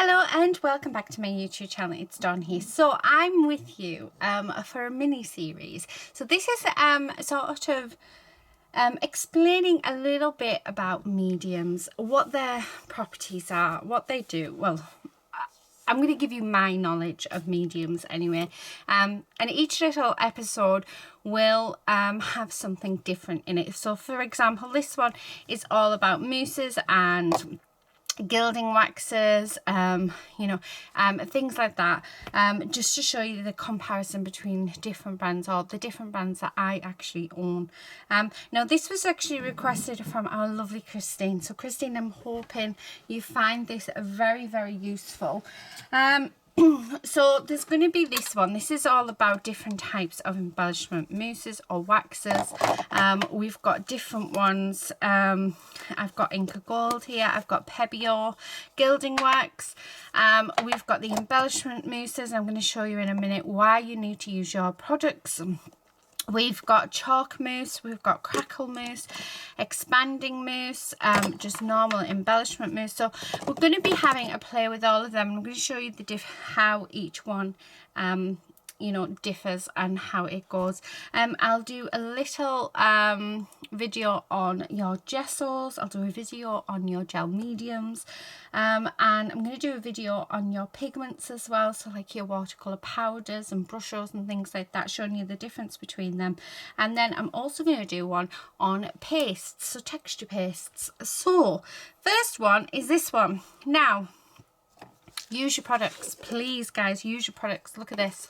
Hello and welcome back to my YouTube channel. It's Dawn here. So I'm with you for a mini series. So this is sort of explaining a little bit about mediums, what their properties are, what they do. Well, I'm going to give you my knowledge of mediums anyway, and each little episode will have something different in it. So for example, this one is all about mousses and gilding waxes, things like that, just to show you the comparison between different brands, or the different brands that I actually own. Now this was actually requested from our lovely Christine. So Christine, I'm hoping you find this very, very useful. So there's going to be this one. This is all about different types of embellishment mousses or waxes. We've got different ones. I've got Inca Gold here. I've got Pebeo, Gilding Wax. We've got the embellishment mousses. I'm going to show you in a minute why you need to use your products. We've got chalk mousse, we've got crackle mousse, expanding mousse, just normal embellishment mousse. So we're going to be having a play with all of them. I'm going to show you the how each one differs and how it goes. I'll do a little video on your gessols. I'll do a video on your gel mediums, and I'm going to do a video on your pigments as well, so like your watercolor powders and brushes and things like that, showing you the difference between them. And then I'm also going to do one on pastes, so texture pastes. So first one is this one. Now use your products, please guys, use your products. Look at this.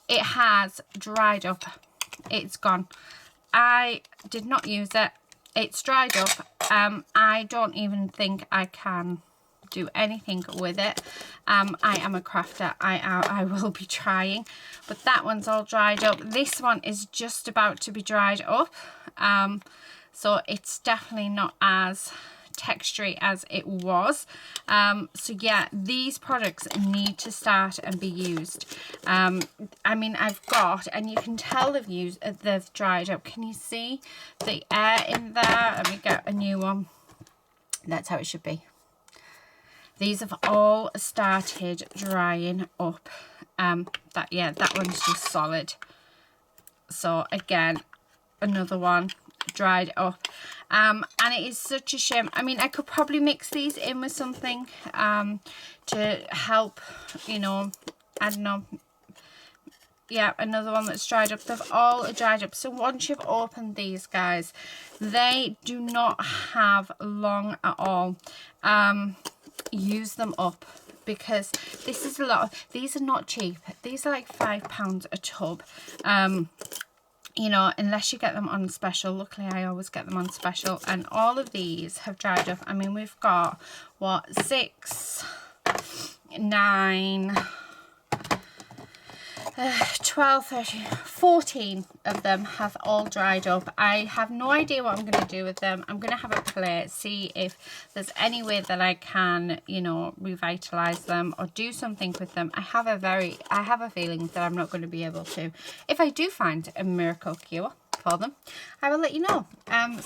It has dried up. It's gone. I did not use it. It's dried up. I don't even think I can do anything with it. I am a crafter. I will be trying, but that one's all dried up. This one is just about to be dried up. So it's definitely not as textury as it was. So yeah, these products need to start and be used. I mean, I've got, and you can tell they've dried up. Can you see the air in there? Let me get a new one. That's how it should be. These have all started drying up. That one's just solid. So again, another one dried up. And it is such a shame. I mean, I could probably mix these in with something to help, I don't know. Yeah, another one that's dried up. They've all dried up. So once you've opened these, guys, they do not have long at all. Use them up, because this is a lot. These are not cheap. These are like £5 a tub. Unless you get them on special. Luckily I always get them on special, and all of these have dried up. I mean, we've got what, 6, 9, 12, 13, 14 of them have all dried up. I have no idea what I'm going to do with them. I'm going to have a play, see if there's any way that I can, revitalize them or do something with them. I have a feeling that I'm not going to be able to. If I do find a miracle cure for them, I will let you know,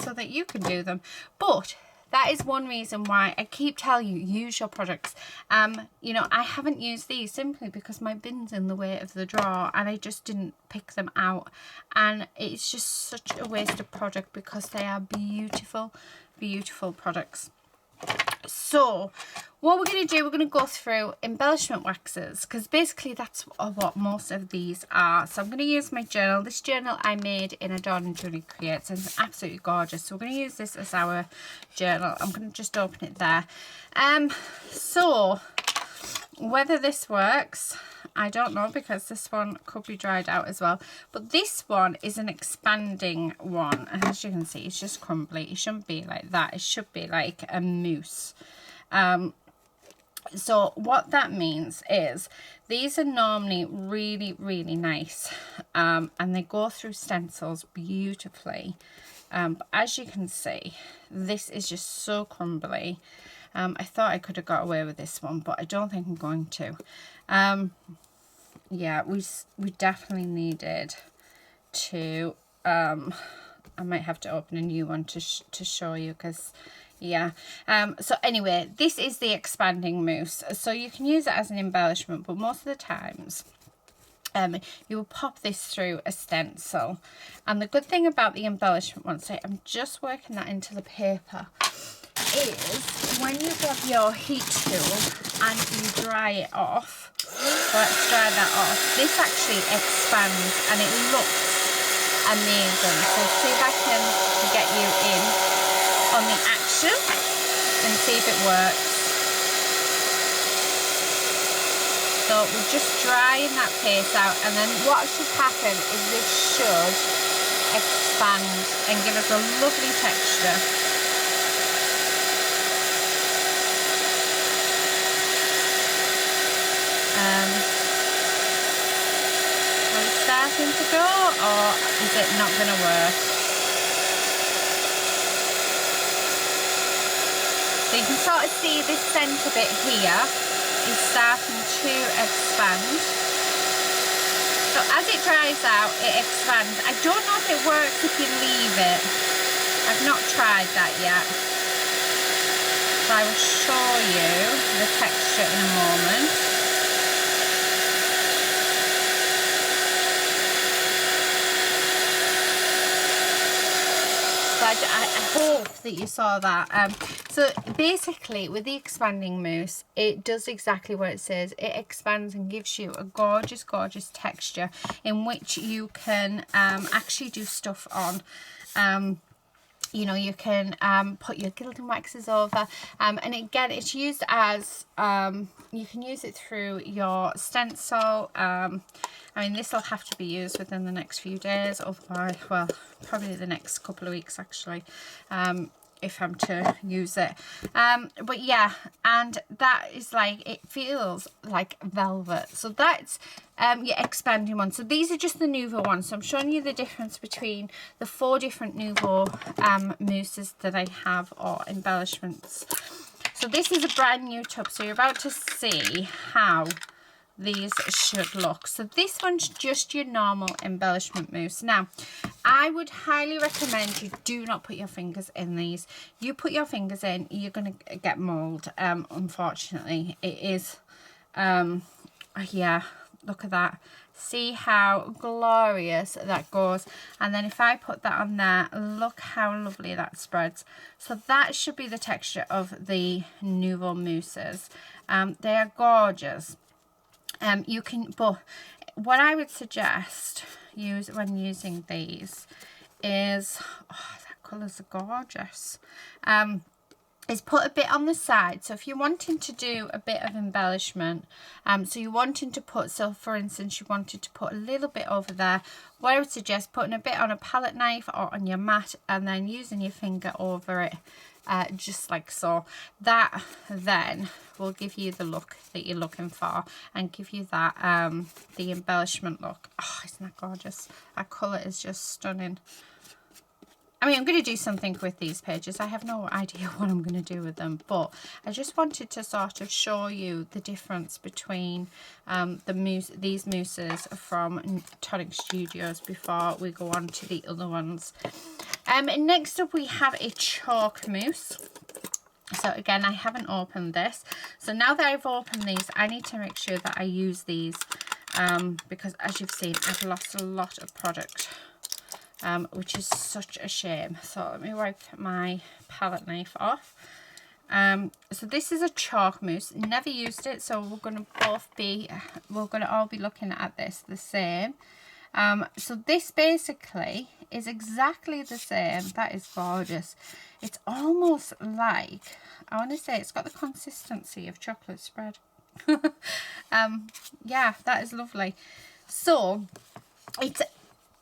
so that you can do them. But that is one reason why I keep telling you, use your products. I haven't used these simply because my bin's in the way of the drawer and I just didn't pick them out. And it's just such a waste of product because they are beautiful, beautiful products. So what we're going to do, we're going to go through embellishment waxes, because basically that's what most of these are. So I'm going to use my journal. This journal I made in a Dawn and Julie Creates, and it's absolutely gorgeous. So we're going to use this as our journal. I'm going to just open it there. So whether this works, I don't know, because this one could be dried out as well. But this one is an expanding one, and as you can see, it's just crumbly. It shouldn't be like that. It should be like a mousse. So what that means is these are normally really, really nice, and they go through stencils beautifully. But as you can see, this is just so crumbly. I thought I could have got away with this one, but I don't think I'm going to. Yeah, we definitely needed to, I might have to open a new one to show you, because Yeah. So anyway, this is the expanding mousse. So you can use it as an embellishment, but most of the times you will pop this through a stencil. And the good thing about the embellishment one, so I'm just working that into the paper, is when you grab your heat tool and you dry it off, so let's dry that off, this actually expands and it looks amazing. So see if I can get you in on the action and see if it works. So we're just drying that paste out, and then what should happen is this should expand and give us a lovely texture. Are we starting to go, or is it not going to work? So you can sort of see this centre bit here is starting to expand. So as it dries out, it expands. I don't know if it works if you leave it. I've not tried that yet. So I will show you the texture in a moment. I hope that you saw that. So basically with the expanding mousse, it does exactly what it says. It expands and gives you a gorgeous, gorgeous texture in which you can actually do stuff on. You know, you can put your gilding waxes over, and again, it's used as, you can use it through your stencil. I mean, this will have to be used within the next few days, otherwise, well, probably the next couple of weeks actually, if I'm to use it. But yeah, and that is like, it feels like velvet. So that's your expanding one. So these are just the Nouveau ones. So I'm showing you the difference between the 4 different Nouveau mousses that I have, or embellishments. So this is a brand new tub, so you're about to see how these should look. So this one's just your normal embellishment mousse. Now, I would highly recommend you do not put your fingers in these. You put your fingers in, you're going to get mold. Unfortunately, it is. Yeah, look at that. See how glorious that goes. And then if I put that on there, look how lovely that spreads. So that should be the texture of the Nouveau Mousses. They are gorgeous. You can, but what I would suggest when using these is, oh, that colours are gorgeous, is put a bit on the side. So if you're wanting to do a bit of embellishment, so you're wanting to put, so for instance, you wanted to put a little bit over there, what I would suggest putting a bit on a palette knife or on your mat, and then using your finger over it, just like so. That then will give you the look that you're looking for and give you that the embellishment look. Oh, isn't that gorgeous? That colour is just stunning. I mean, I'm going to do something with these pages. I have no idea what I'm going to do with them, but I just wanted to sort of show you the difference between these mousses from Tonic Studios before we go on to the other ones. Next up, we have a chalk mousse. So again, I haven't opened this. So now that I've opened these, I need to make sure that I use these because as you've seen, I've lost a lot of product. Which is such a shame. So let me wipe my palette knife off. So this is a chalk mousse. Never used it, so we're going to all be looking at this the same. So this basically is exactly the same. That is gorgeous. It's almost like, I want to say it's got the consistency of chocolate spread. Yeah, that is lovely. So it's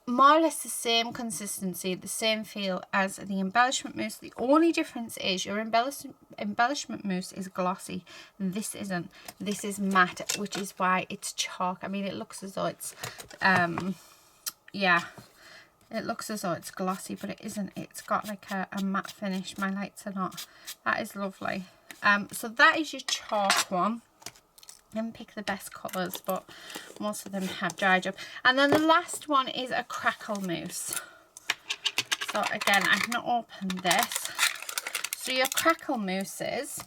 more or less the same consistency, the same feel as the embellishment mousse. The only difference is your embellishment mousse is glossy. This isn't. This is matte, which is why it's chalk. I mean, it looks as though it's yeah, it looks as though it's glossy, but it isn't. It's got like a matte finish. My lights are not. That is lovely. So that is your chalk one. I didn't pick the best colours, but most of them have dried up. And then the last one is a crackle mousse. So again, I've not opened this. So your crackle mousses,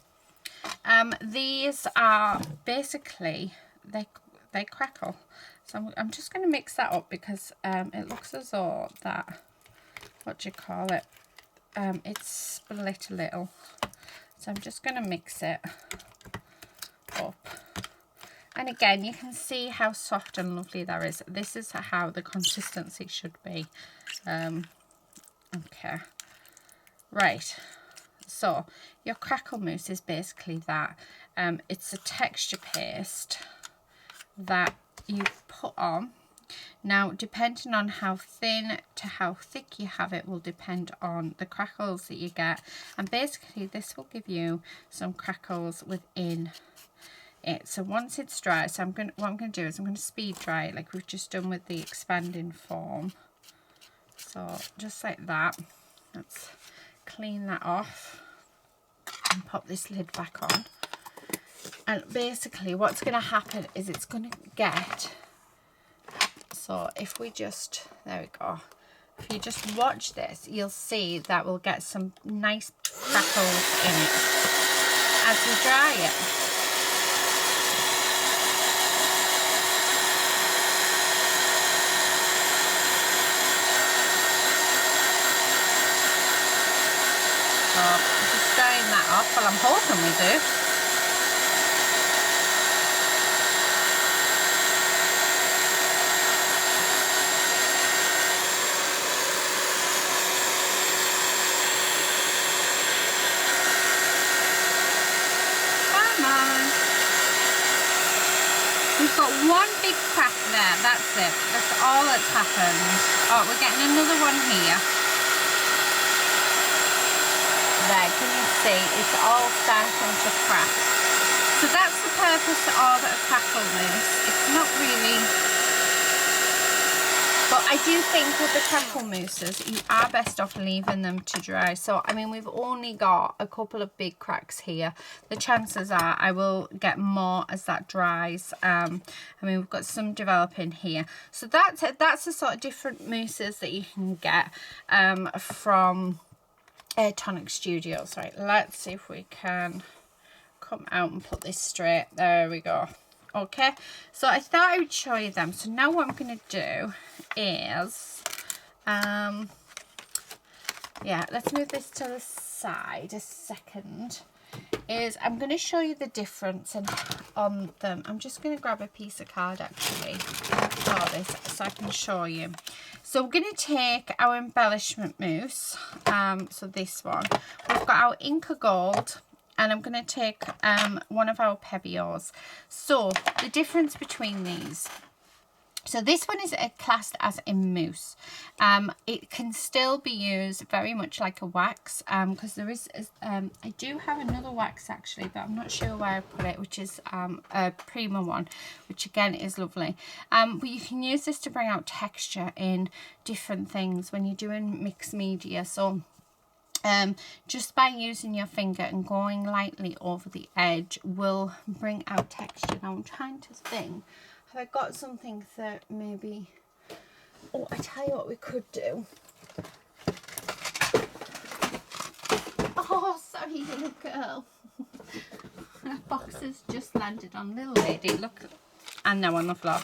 these are basically, they crackle. So I'm just going to mix that up because it looks as though that, what do you call it, it's split a little. So I'm just going to mix it up. And again, you can see how soft and lovely that is. This is how the consistency should be. Okay. Right. So your crackle mousse is basically that. It's a texture paste that you put on. Now, depending on how thin to how thick you have it will depend on the crackles that you get. And basically, this will give you some crackles within it. So once it's dry, so what I'm going to do is I'm going to speed dry it like we've just done with the expanding foam. So just like that. Let's clean that off and pop this lid back on. And basically, what's going to happen is it's going to get. So if we just, there we go. If you just watch this, you'll see that we'll get some nice crackles in it as we dry it. So just drying that off. Well, I'm hoping we do. We've got one big crack there, that's it. That's all that's happened. Oh, we're getting another one here. There, can you see? It's all starting to crack. So that's the purpose of a crackle mousse. It's not really... But I do think with the crackle mousses, you are best off leaving them to dry. So, I mean, we've only got a couple of big cracks here. The chances are I will get more as that dries. I mean, we've got some developing here. So that's the sort of different mousses that you can get from Tonic Studios. Right, let's see if we can come out and put this straight. There we go. Okay, so I thought I would show you them. So now what I'm going to do is, yeah, let's move this to the side a second. I'm going to show you the difference on them. I'm just going to grab a piece of card actually for this so I can show you. So we're going to take our embellishment mousse, so this one. We've got our Inca Gold. And I'm going to take one of our Pebios. So the difference between these. So this one is classed as a mousse. It can still be used very much like a wax. Because there is, I do have another wax actually, but I'm not sure where I put it, which is a Prima one, which again is lovely. But you can use this to bring out texture in different things when you're doing mixed media. So just by using your finger and going lightly over the edge will bring out texture. Now I'm trying to think, have I got something that maybe, oh, I tell you what we could do. Oh, sorry little girl. Her box has just landed on little lady, look, and now on the floor.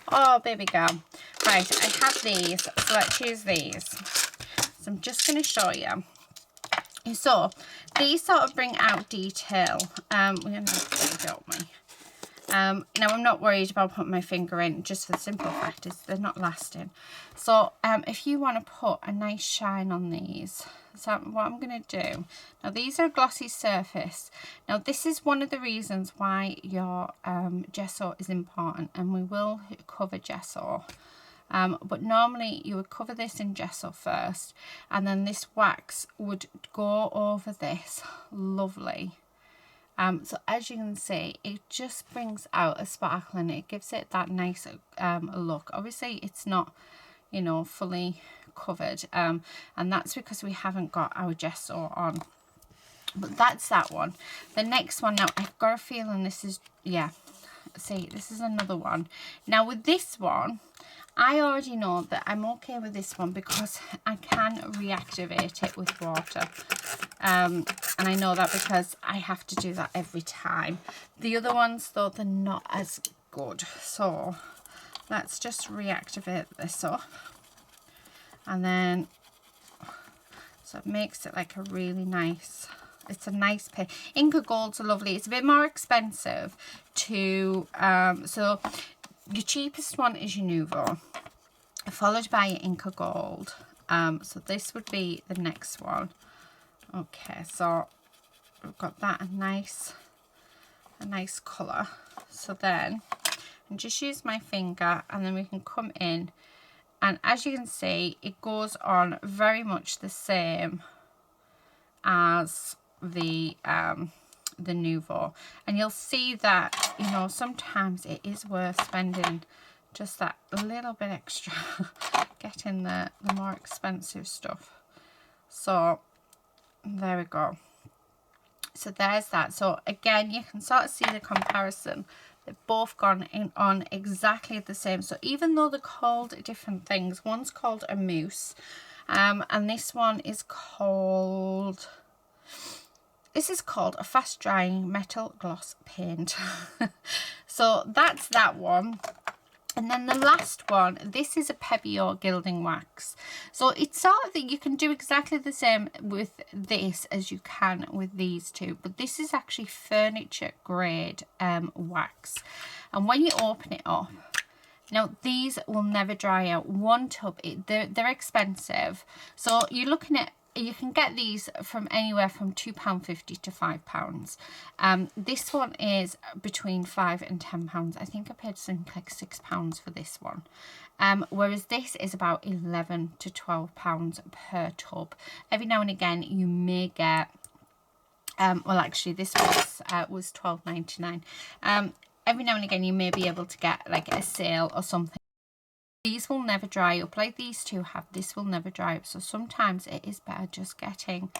Oh, baby girl. Right, I have these, so let's use these. So I'm just going to show you. So these sort of bring out detail. We're going to have to, don't we? Now I'm not worried about putting my finger in, just for the simple fact is they're not lasting. So if you want to put a nice shine on these, so what I'm going to do, now these are a glossy surface. Now this is one of the reasons why your gesso is important, and we will cover gesso. But normally you would cover this in gesso first, and then this wax would go over this lovely. So as you can see, it just brings out a sparkle and it gives it that nice look. Obviously it's not, you know, fully covered, and that's because we haven't got our gesso on. But that's that one. The next one, now I've got a feeling this is, yeah, see, this is another one. Now with this one, I already know that I'm okay with this one because I can reactivate it with water. and I know that because I have to do that every time. The other ones though, they're not as good. So let's just reactivate this up, and then so it makes it like a really nice, it's a nice pink. Inca Golds are lovely. It's a bit more expensive to so your cheapest one is your Nouveau, followed by your Inca Gold. So this would be the next one. Okay, so we've got that, a nice colour. So then and just use my finger, and then we can come in, and as you can see, it goes on very much the same as the Nouveau. And you'll see that, you know, sometimes it is worth spending just that little bit extra getting the more expensive stuff. So there we go. So there's that. So again, you can sort of see the comparison. They've both gone in on exactly the same. So even though they're called different things, one's called a mousse, and this one is called, this is called a fast drying metal gloss paint. So that's that one. And then the last one, this is a Pebeo Gilding Wax. So it's sort of that you can do exactly the same with this as you can with these two. But this is actually furniture grade wax. And when you open it up, now these will never dry out. One tub, they're expensive. So you're looking at, you can get these from anywhere from £2.50 to £5. This one is between £5 and £10. I think I paid something like £6 for this one. Whereas this is about £11 to £12 per tub. Every now and again you may get, well actually this was £12.99. Every now and again you may be able to get like a sale or something. These will never dry up like these two have. This will never dry up. So sometimes it is better just getting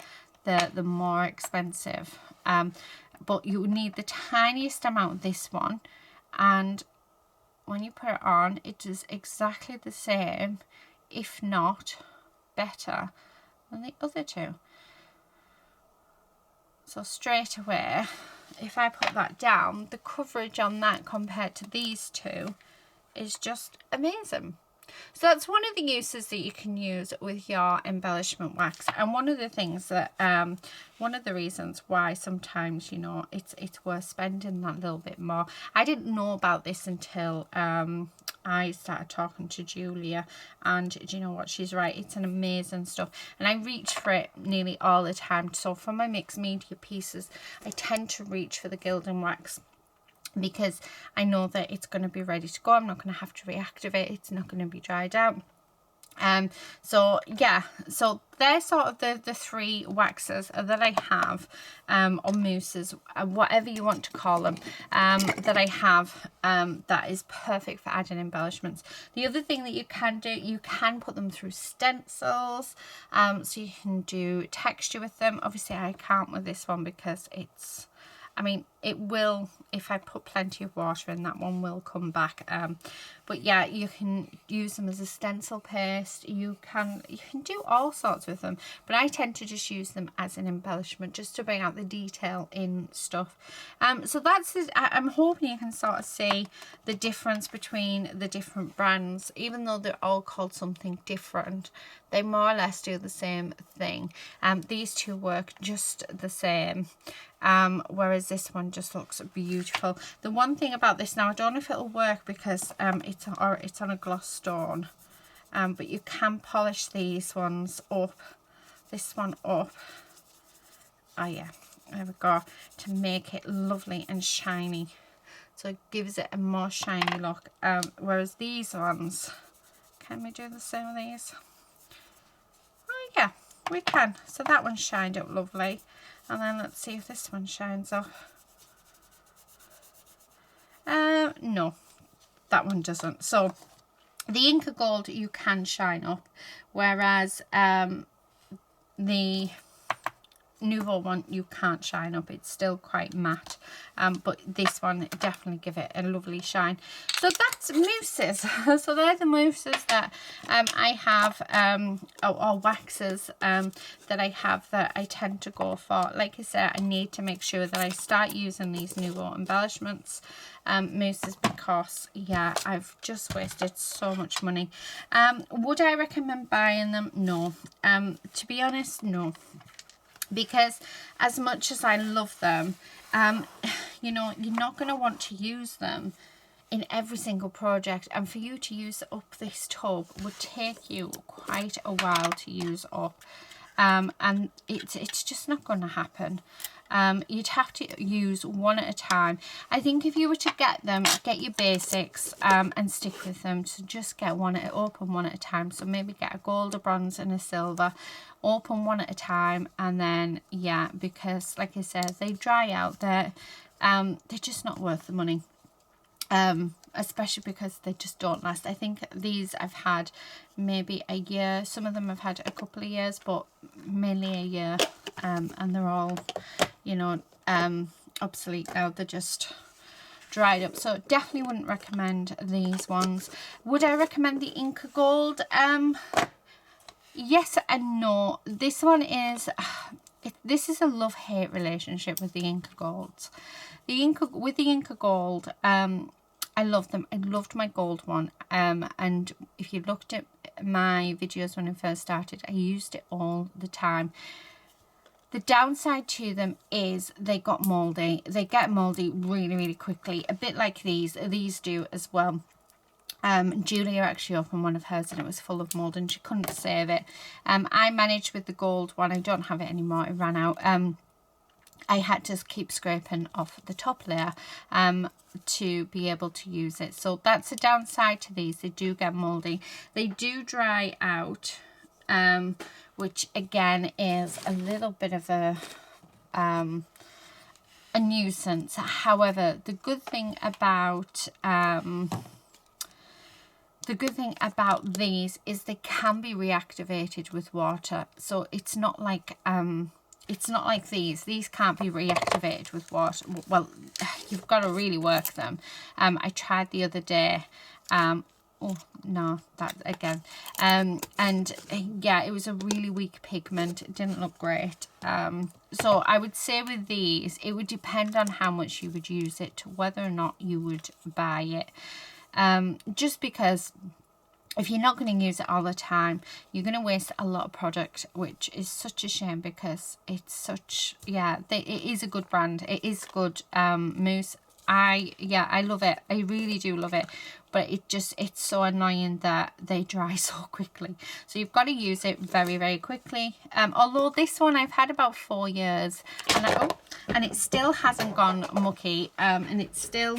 the more expensive. But you need the tiniest amount of this one. And when you put it on, it does exactly the same, if not better, than the other two. So straight away, if I put that down, the coverage on that compared to these two is just amazing. So that's one of the uses that you can use with your embellishment wax, and one of the things that one of the reasons why sometimes, you know, it's worth spending that little bit more. I didn't know about this until I started talking to Julia, and do you know what, she's right, it's an amazing stuff, and I reach for it nearly all the time. So for my mixed media pieces, I tend to reach for the Gilding Wax, because I know that it's going to be ready to go. I'm not going to have to reactivate. It's not going to be dried out. So yeah, so they're sort of the three waxes that I have, or mousses, whatever you want to call them, that I have, that is perfect for adding embellishments. The other thing that you can do, you can put them through stencils, so you can do texture with them. Obviously I can't with this one because it's, I mean, it will, if I put plenty of water in, that one will come back. But yeah, you can use them as a stencil paste. You can do all sorts with them. But I tend to just use them as an embellishment, just to bring out the detail in stuff. So that's it. I'm hoping you can sort of see the difference between the different brands. Even though they're all called something different, they more or less do the same thing. These two work just the same. Whereas this one just looks beautiful. The one thing about this, now I don't know if it'll work because it's on a gloss stone, but you can polish these ones up, this one up, oh yeah, there we go, to make it lovely and shiny, so it gives it a more shiny look. Whereas these ones, can we do the same with these? Oh yeah, we can. So that one shined up lovely. And then let's see if this one shines off. No, that one doesn't. So the Inca Gold you can shine up, whereas the Nouveau one you can't shine up, it's still quite matte, but this one definitely give it a lovely shine. So that's mousses. So they're the mousses that I have, or waxes that I have that I tend to go for. Like I said, I need to make sure that I start using these Nouveau embellishments mousses, because yeah, I've just wasted so much money. Would I recommend buying them? No. To be honest, no. Because as much as I love them, you know, you're not going to want to use them in every single project, and for you to use up this tub would take you quite a while to use up, and it's just not going to happen. You'd have to use one at a time. I think if you were to get them, get your basics and stick with them. So just get open one at a time. So maybe get a gold, a bronze and a silver, open one at a time, and then yeah, because like I said, they dry out. They're just not worth the money. Especially because they just don't last. I think these I've had maybe a year. Some of them I've had a couple of years, but mainly a year. And they're all, you know, obsolete now. They're just dried up. So definitely wouldn't recommend these ones. Would I recommend the Inca Gold? Yes and no. This one is, this is a love-hate relationship with the Inca Golds. With the Inca Gold, I love them. I loved my gold one. And if you looked at my videos when I first started, I used it all the time. The downside to them is they got moldy. They get moldy really, really quickly. A bit like these. These do as well. Julia actually opened one of hers and it was full of mold and she couldn't save it. I managed with the gold one. I don't have it anymore. It ran out. I had to keep scraping off the top layer to be able to use it. So that's a downside to these. They do get moldy. They do dry out, which again is a little bit of a nuisance. However, the good thing about these is they can be reactivated with water. So it's not like these. These can't be reactivated with water. Well, you've got to really work them. I tried the other day. Oh no, that again. And yeah, it was a really weak pigment. It didn't look great. So I would say with these, it would depend on how much you would use it to whether or not you would buy it. Just because if you're not going to use it all the time, you're going to waste a lot of product, which is such a shame because it's such, yeah, it is a good brand. It is good mousse. I love it. I really do love it. But it's so annoying that they dry so quickly. So you've got to use it very, very quickly. Although this one I've had about 4 years and it still hasn't gone mucky. And it's still,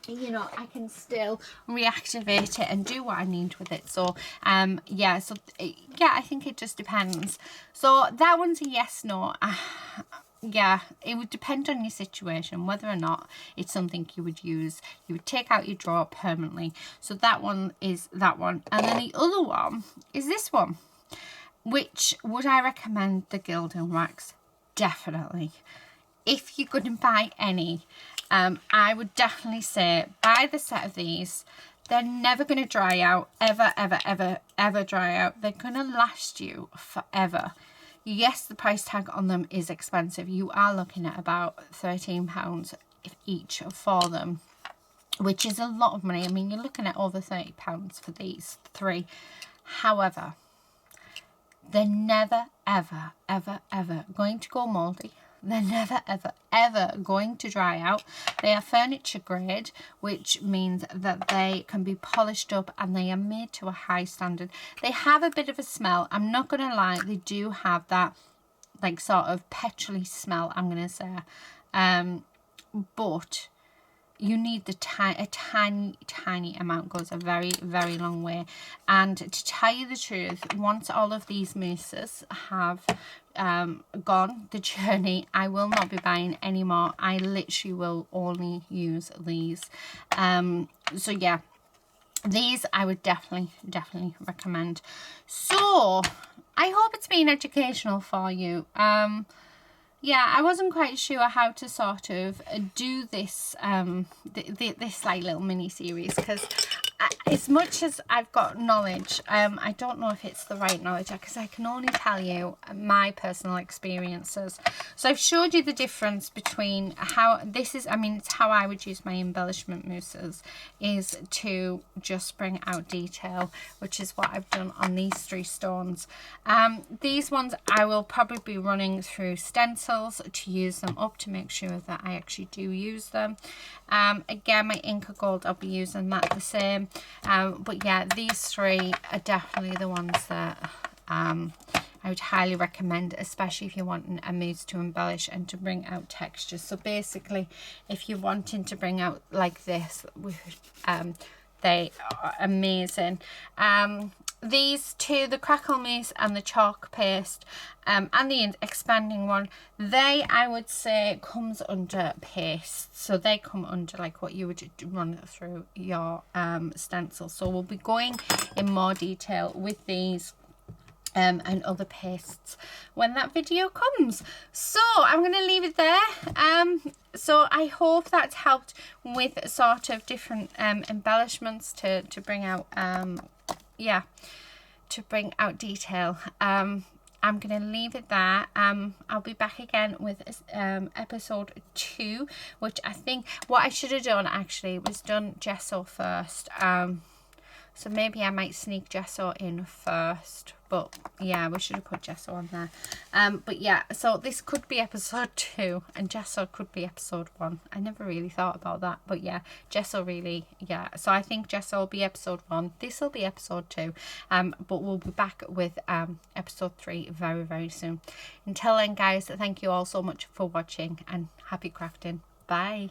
you know, I can still reactivate it and do what I need with it. So yeah, I think it just depends. So that one's a yes, no. Yeah, it would depend on your situation, whether or not it's something you would use. You would take out your drawer permanently. So that one is that one. And then the other one is this one. Which, would I recommend the Gilding Wax? Definitely. If you're going to buy any, I would definitely say buy the set of these. They're never going to dry out, ever, ever, ever, ever dry out. They're going to last you forever. Yes, the price tag on them is expensive. You are looking at about £13 each for them, which is a lot of money. I mean, you're looking at over £30 for these 3. However, they're never, ever, ever, ever going to go mouldy. They're never, ever, ever going to dry out. They are furniture grade, which means that they can be polished up and they are made to a high standard. They have a bit of a smell. I'm not going to lie. They do have that, like, sort of petrol-y smell, I'm going to say. But you need a tiny amount. Goes a very, very long way. And to tell you the truth, once all of these mousses have gone the journey, I will not be buying any more. I literally will only use these. So yeah, these I would definitely recommend. So I hope it's been educational for you. Yeah, I wasn't quite sure how to sort of do this this like little mini series, because as much as I've got knowledge, I don't know if it's the right knowledge, because I can only tell you my personal experiences. So I've showed you the difference between how this is, I mean, it's how I would use my embellishment mousses, is to just bring out detail, which is what I've done on these 3 stones. These ones I will probably be running through stencils to use them up, to make sure that I actually do use them. Again, my Inca Gold, I'll be using that the same. But yeah, these 3 are definitely the ones that I would highly recommend, especially if you're wanting a mousse to embellish and to bring out textures. So basically, if you're wanting to bring out like this, they are amazing. These 2, the crackle mousse and the chalk paste, and the expanding one, they, I would say, comes under paste. So they come under like what you would run through your stencil. So we'll be going in more detail with these and other pastes when that video comes. So I'm going to leave it there. So I hope that's helped with sort of different embellishments to bring out yeah, to bring out detail. I'm going to leave it there. I'll be back again with episode 2, which I think what I should have done actually was done gesso first. So maybe I might sneak gesso in first, but yeah, we should have put gesso on there. But yeah, so this could be episode 2 and gesso could be episode 1. I never really thought about that, but yeah, gesso really, yeah. So I think gesso will be episode 1. This will be episode 2. But we'll be back with episode 3 very, very soon. Until then, guys, thank you all so much for watching, and happy crafting. Bye.